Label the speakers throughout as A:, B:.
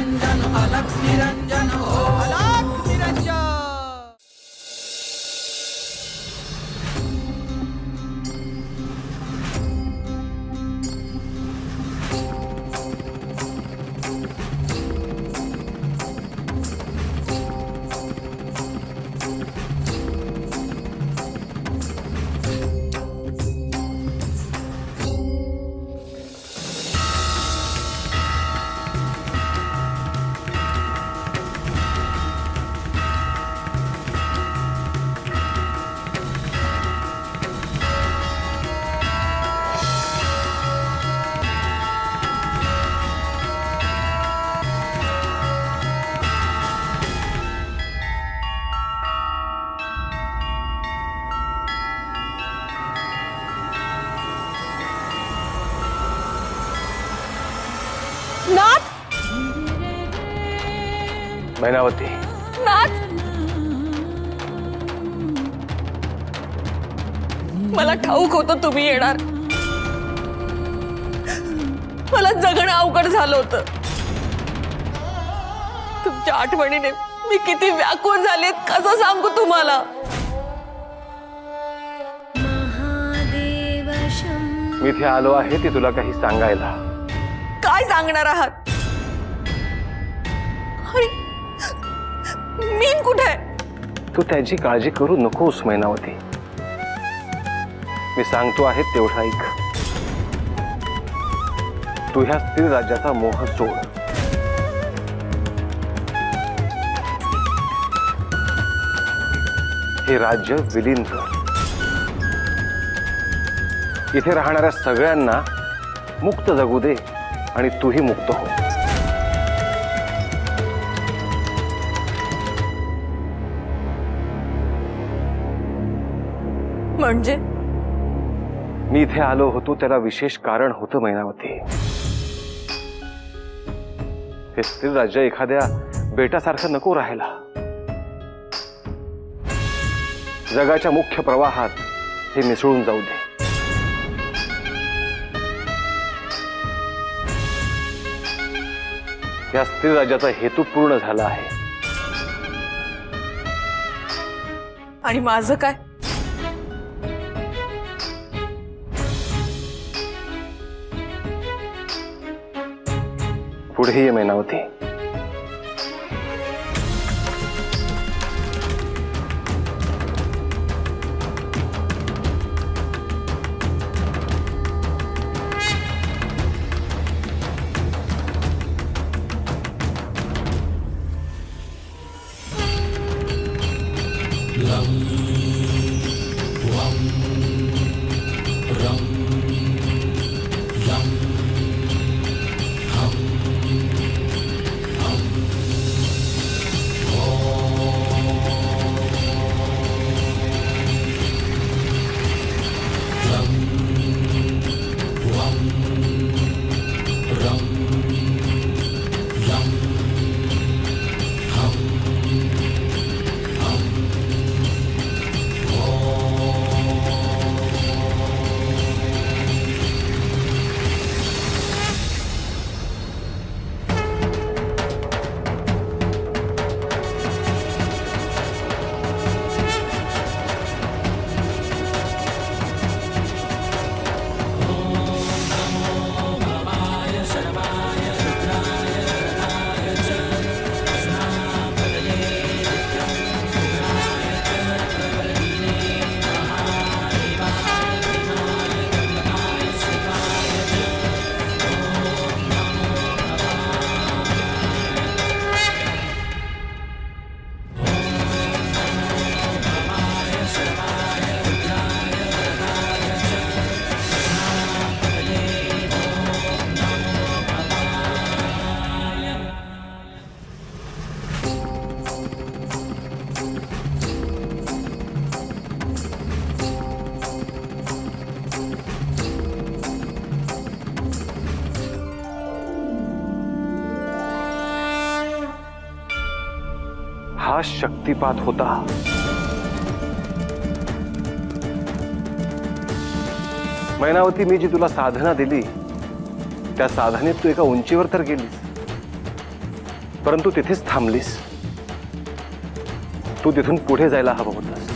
A: निरंजन अलख निरंजन ओम अलख निरंजन।
B: नाथ,
C: मैनावती,
B: नाथ, मला ठाऊक होतं तुम्ही येणार. मला जगणं अवघड झालं होतं. तुमच्या आठवणीने मी किती व्याकुळ झाले कसं सांगू तुम्हाला.
C: मी इथे आलो आहे ते तुला काही सांगायला.
B: काय सांगणार आहात? आणि मीन कुठे आहे?
C: तू त्याची काळजी करू नकोस मैनावती. मी सांगतो आहे तेवढा ऐक. तू ह्या स्त्री राज्याचा मोह सोड. हे राज्य विलीन कर. इथे राहणाऱ्या सगळ्यांना मुक्त जगू दे आणि तूही मुक्त हो.
B: म्हणजे
C: मी इथे आलो होतो त्याला विशेष कारण होतं मैनावती. हे स्त्री राज्य एखाद्या बेटासारखं नको राहायला. जगाच्या मुख्य प्रवाहात हे मिसळून जाऊ दे. या स्त्री राज्याचा हेतू पूर्ण झाला आहे.
B: आणि माझं काय?
C: पुढे ये मैनावती. हा शक्तिपात होता. मैनावती, मी जी तुला साधना दिली त्या साधनेत तू एका उंचीवर तर गेलीस. परंतु तिथेच थांबलीस. तू तिथून पुढे जायला हवं होतंस,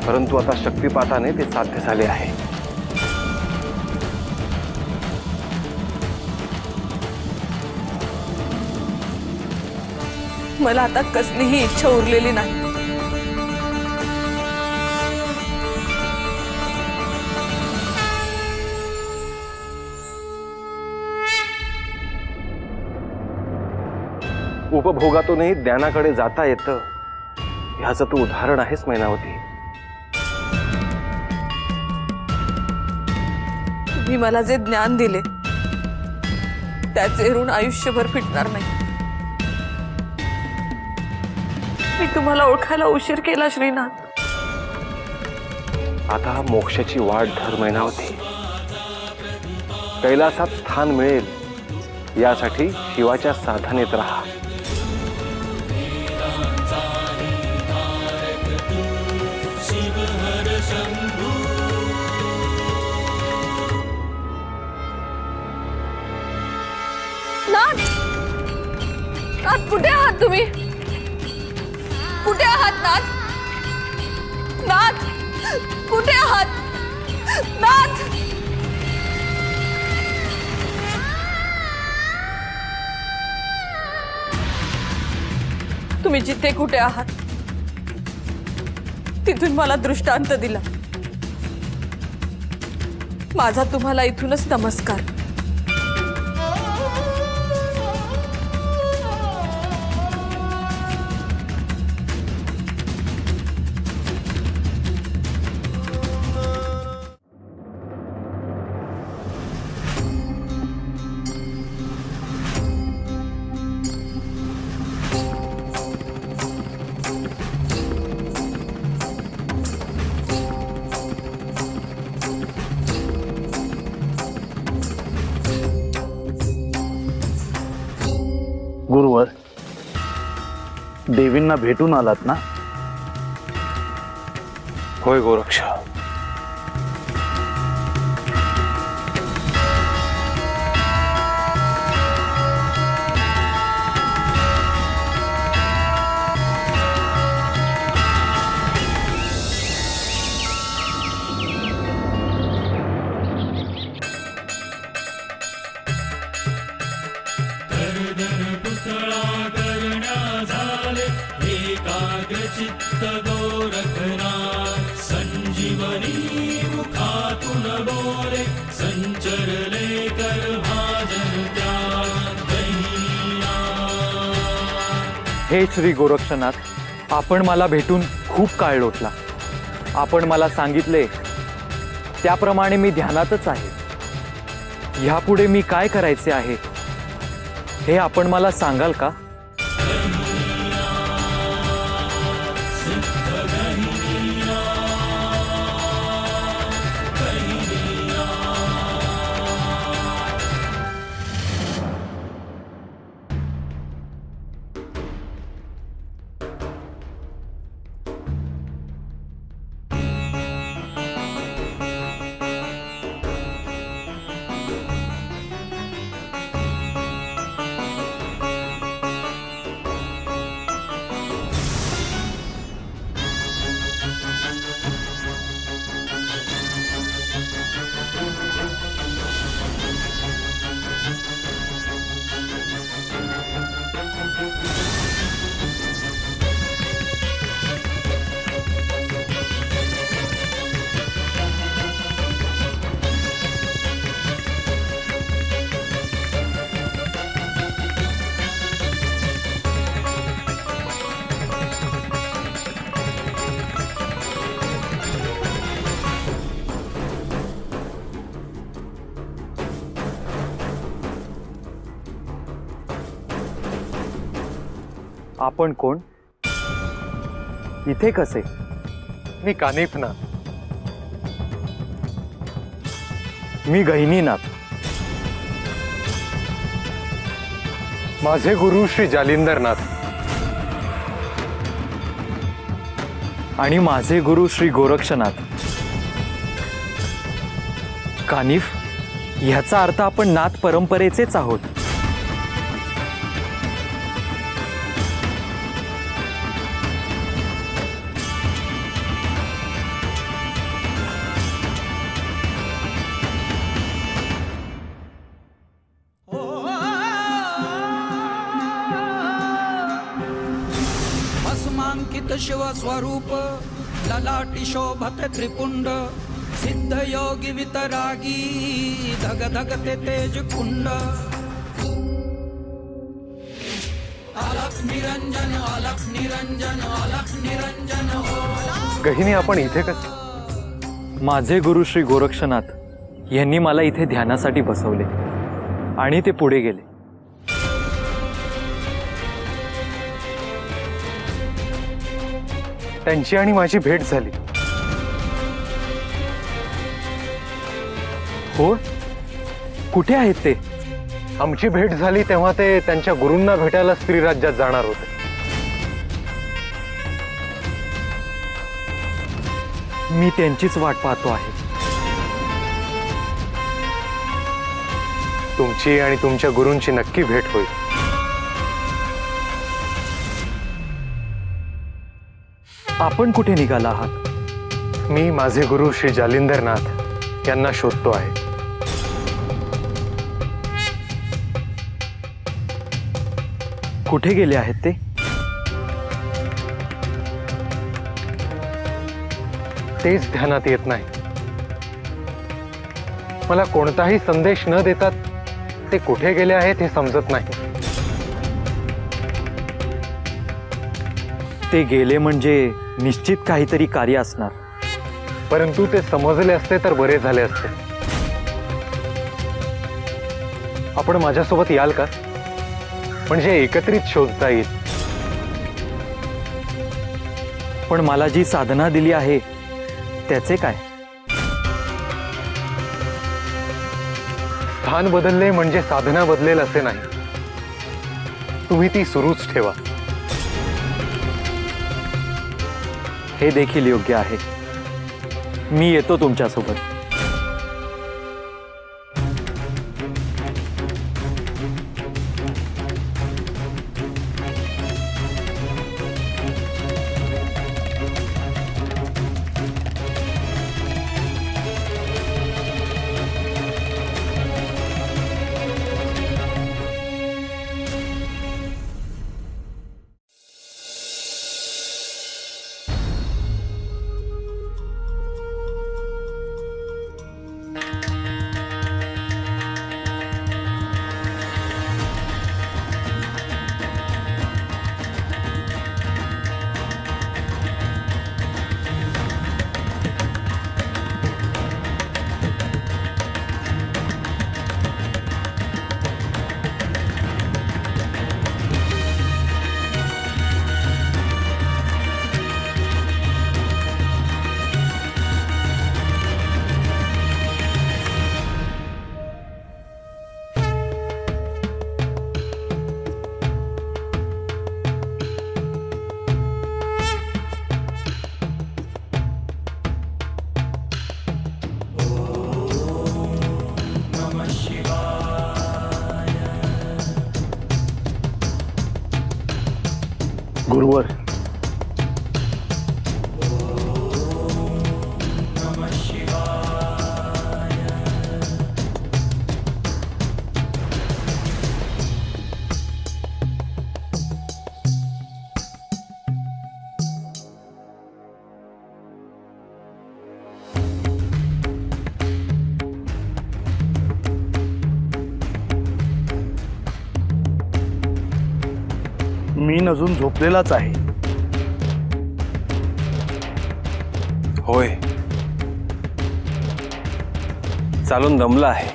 C: परंतु आता शक्तिपाताने ते साध्य झाले आहे.
B: मला आता कसलीही इच्छा उरलेली नाही.
C: उपभोगातूनही ज्ञानाकडे जाता येतं, ह्याचं तू उदाहरण आहेस मैनावती.
B: तुम्ही मला जे ज्ञान दिले त्याचे ऋण आयुष्यभर फिटणार नाही. मी तुम्हाला ओळखायला उशीर केला श्रीनाथ.
C: आता मोक्षाची वाट धर मैनावती. कैलासात स्थान मिळेल यासाठी शिवाच्या साधनेत राहा.
B: नाथ, नाथ कुठे आहात तुम्ही? कुठे आहात नाथ? नाथ कुठे आहात? नाथ, तुम्ही जिथे कुठे आहात तिथून मला दृष्टांत दिला. माझा तुम्हाला इथूनच नमस्कार.
D: गुरुवर, देवींना भेटून आलात ना?
C: होय गोरक्ष.
A: एकाग्रचित्त गोरखनाथ संजीवनी मुखातून बोले संचरले कर भाजन त्याग.
E: हे श्री गोरक्षनाथ, आपण मला भेटून खूप काळ लोटला. आपण मला सांगितले त्याप्रमाणे मी ध्यानातच आहे. ह्यापुढे मी काय करायचे आहे हे आपण मला सांगाल का? आपण कोण? इथे कसे?
C: मी कानिफनाथ.
E: मी गहिनीनाथ.
C: माझे गुरु श्री जालिंदरनाथ.
E: आणि माझे गुरु श्री गोरक्षनाथ. कानिफ, ह्याचा अर्थ आपण नाथ परंपरेचेच आहोत.
A: मोहित शिव स्वरूप ललाटी शोभते त्रिपुंड सिद्ध योगी वितरागी धग धगते तेज कुंड अलख निरंजन अलख निरंजन अलख निरंजन हो।
C: गहिनी आपण इथे कसं?
E: माझे गुरु श्री गोरक्षनाथ यांनी मला इथे ध्यानासाठी बसवले आणि ते पुढे गेले.
C: त्यांची आणि माझी भेट झाली.
E: हो, कुठे आहेत ते?
C: आमची भेट झाली तेव्हा ते त्यांच्या गुरूंना भेटायला स्त्री राज्यात जाणार होते.
E: मी त्यांचीच वाट पाहतो आहे.
C: तुमची आणि तुमच्या गुरूंची नक्की भेट होईल.
E: आपण कुठे निघाला आहात?
C: मी माझे गुरु श्री जालिंदरनाथ यांना शोधतो आहे.
E: कुठे गेले आहेत ते?
C: तेच ध्यानात येत नाही. मला कोणताही संदेश न देतात ते कुठे गेले आहेत हे समजत नाही.
E: ते गेले म्हणजे निश्चित काहीतरी कार्य असणार.
C: परंतु ते समजले असते तर बरे झाले असते. आपण माझ्यासोबत याल का? म्हणजे एकत्रित शोधता येईल.
E: पण मला जी साधना दिली आहे त्याचे काय?
C: स्थान बदलले म्हणजे साधना बदलेल असे नाही. तुम्ही ती सुरूच ठेवा.
E: हे देखील योग्य आहे. मी येतो तुमच्यासोबत.
C: गुरुवर,
D: मी अजून झोपलेलाच आहे.
C: होय, चालून दमला आहे.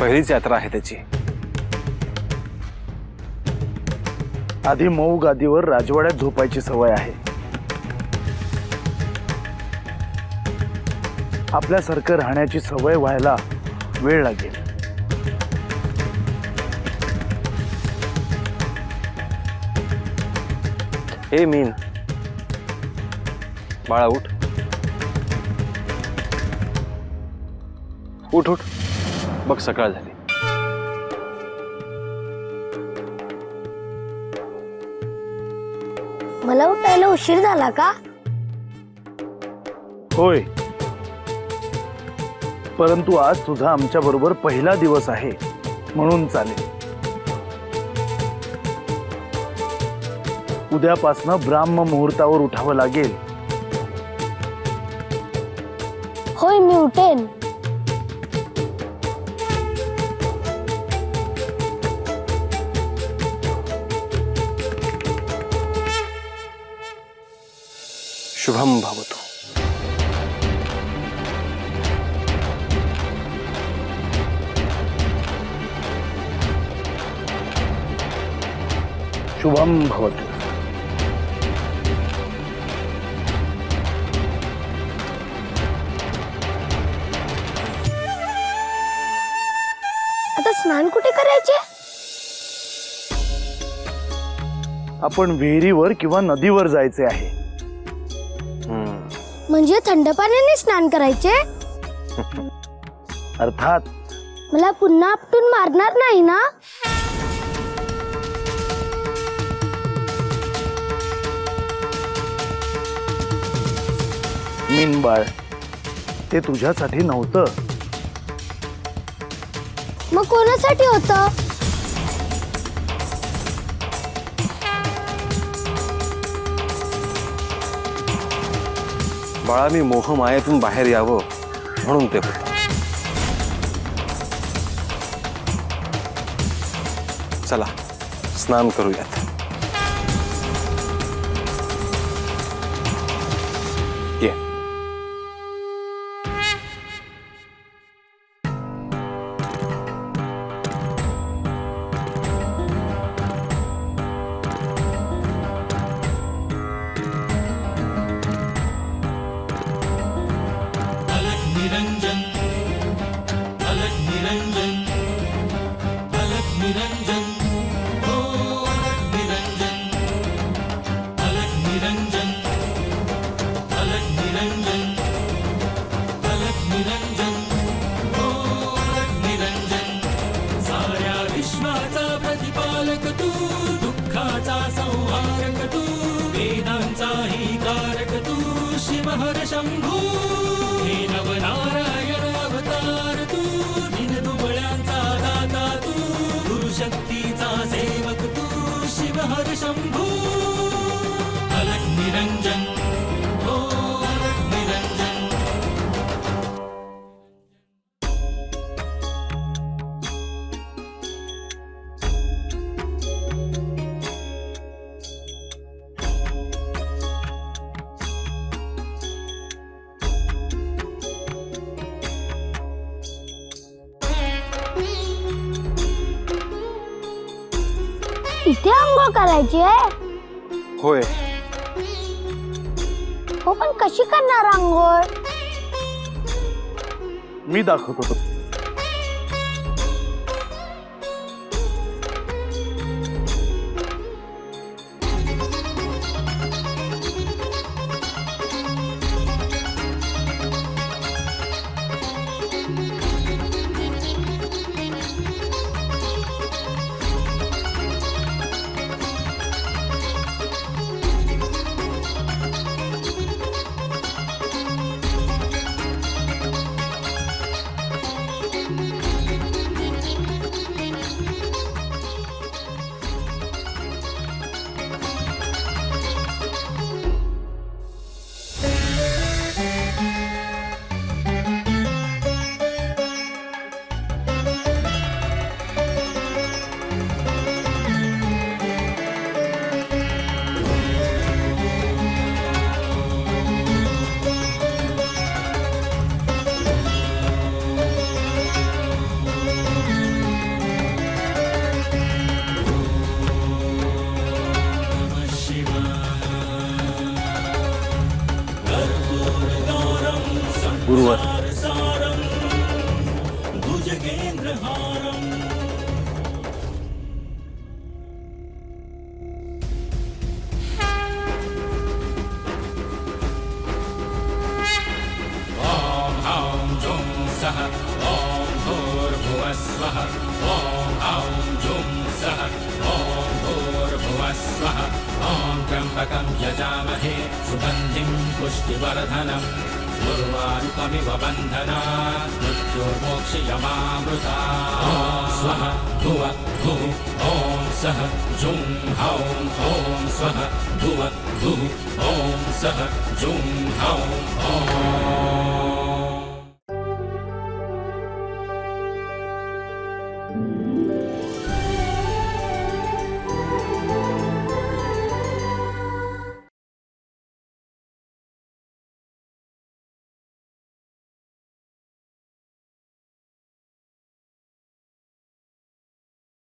C: पहिलीच यात्रा आहे त्याची.
D: आधी मऊ गादीवर राजवाड्यात झोपायची सवय आहे. आपल्यासारखं राहण्याची सवय व्हायला वेळ लागेल.
C: हे मीन, बाळा उठ. उठ उठ, बघ सकाळ झाली.
F: मला उठायला उशीर झाला का?
D: होय, परंतु आज तुझा आमच्या बरोबर पहिला दिवस आहे म्हणून चालेल. उद्यापासनं ब्राह्म मुहूर्तावर उठावं लागेल.
F: होय मी उठेन.
C: शुभम भवतु.
D: शुभम भवतु.
F: आता स्नान कुठे करायचे?
D: आपण विहिरीवर किंवा नदीवर जायचे आहे.
F: म्हणजे थंड पाण्याने स्नान करायचे?
D: अर्थात.
F: मला पुन्हा आपटून मारणार नाही ना?
D: मीनबाळ, ते तुझ्यासाठी नव्हतं.
F: मग कोणासाठी होतं?
C: बाळा, मी मोहमायेतून बाहेर यावं म्हणून ते होतं. चला स्नान करूयात. ये.
A: अलग निरंजन, अलग निरंजन, अलग निरंजन, हो अलग निरंजन, अलग निरंजन, अलग निरंजन, अलग निरंजन, हो अलग निरंजन. साऱ्या विश्वाचा प्रतिपालक तू, दुःखाचा संहारक तू, वेदांचाही कारक तू, शिवहर शंभू. हे नवनारायण अवतार तू, दिनदुबळ्यांचा दाता तू, गुरुशक्तीचा सेवक तू, शिवहर शंभू. अलग निरंजन, हो अलग निरंजन.
F: इथे अंघोळ करायची आहे?
C: होय.
F: हो पण कशी करणार अंघोळ?
D: मी दाखवतो. गुरुवर.
A: त्र्यंबकं यजामहे सुगन्धिं पुष्टिवर्धनम् उर्वारुकमिव बन्धनात् मृत्योर्मोक्षयमामृता स्वः भुव भुः ॐ सः जुं हौं ॐ स्वः भुव भुः ॐ सः जुं हौं ॐ